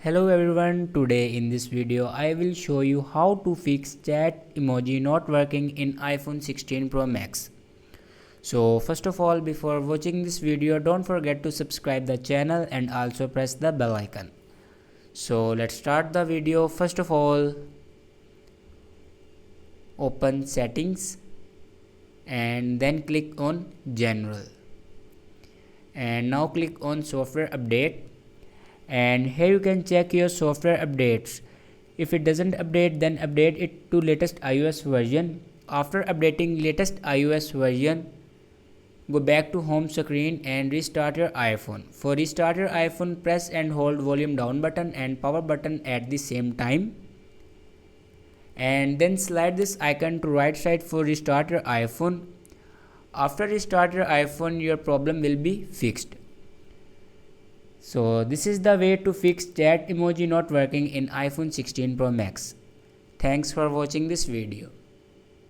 Hello everyone, today in this video I will show you how to fix chat emoji not working in iPhone 16 Pro Max. So first of all, before watching this video, don't forget to subscribe the channel and also press the bell icon. So let's start the video. First of all, open settings and then click on general. And now click on software update. And here you can check your software updates. If it doesn't update, then update it to latest iOS version. After updating latest iOS version, go back to home screen and restart your iPhone. For restart your iPhone, press and hold volume down button and power button at the same time. And then slide this icon to right side for restart your iPhone. After restart your iPhone, your problem will be fixed. So this is the way to fix chat emoji not working in iPhone 16 Pro Max. Thanks for watching this video.